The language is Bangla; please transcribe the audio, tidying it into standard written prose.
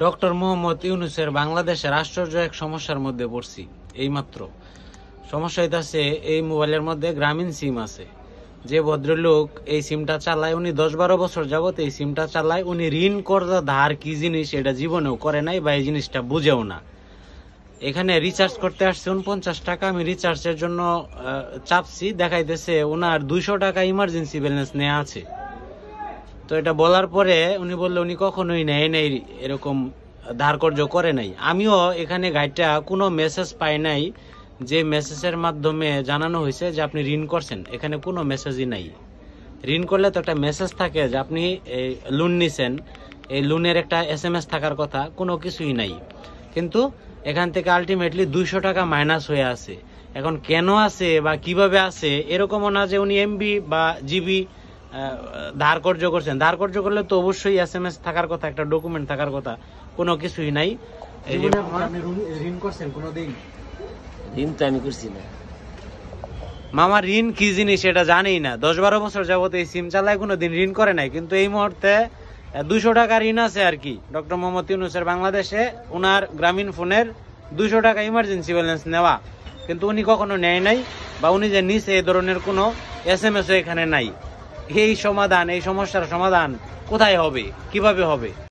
ডক্টর মোহাম্মদ ইউনূসের বাংলাদেশের আশ্চর্য এক সমস্যার মধ্যে পড়ছি। এইমাত্র সমস্যা হইতাছে, এই মোবাইলের মধ্যে গ্রামীণ সিম আছে। যে ভদ্রলোক এই সিমটা চালায়, উনি 10-12 বছর যাবত এই সিমটা চালায়। উনি ঋণ কর্জা ধার কি জিনিস এটা জীবনেও করে নাই, বা এই জিনিসটা বুঝেও না। এখানে রিচার্জ করতে আসছে 49 টাকা। আমি রিচার্জের জন্য চাপছি, দেখাইতেছে ওনার 200 টাকা ইমার্জেন্সি ব্যালেন্স নেওয়া আছে। তো এটা বলার পরে উনি বললো উনি কখনোই নেয় নাই, এরকম ধার কর্য করে নাই। আমিও এখানে গাইডটা কোনো মেসেজ পাই নাই যে মেসেজের মাধ্যমে জানানো হয়েছে যে আপনি ঋণ করছেন। এখানে কোনো মেসেজই নাই। ঋণ করলে তো একটা মেসেজ থাকে যে আপনি লোন নিছেন, এই লোনের একটা SMS থাকার কথা, কোনো কিছুই নাই। কিন্তু এখান থেকে আলটিমেটলি 200 টাকা মাইনাস হয়ে আছে। এখন কেন আছে বা কিভাবে আছে, এরকমও না যে উনি MB বা GB ধার কর্য করছেন। ধার কর্য করলে তো অবশ্যই SMS থাকার কথা, একটা ডকুমেন্ট থাকার কথা, কোনো কিছুই নাই। ঋণ করছেন কোনোদিন? ঋণ তো আমি করছি না মামা। ঋণ কি জিনিস এটা জানেই না। 10-12 বছর যাবত এই সিম চালায়, কোনোদিন ঋণ করে নাই। কিন্তু এই মুহূর্তে 200 টাকা ঋণ আছে আর কি। ডক্টর মোহাম্মদ ইউনূসের বাংলাদেশে ওনার গ্রামীণ ফোনের 200 টাকা ইমার্জেন্সি ব্যালেন্স নেওয়া, কিন্তু উনি কখনো নেয় নাই, বা উনি যে নিছে এই ধরনের কোনো SMS এখানে নাই। এই সমস্যার সমাধান কোথায় হবে, কিভাবে হবে?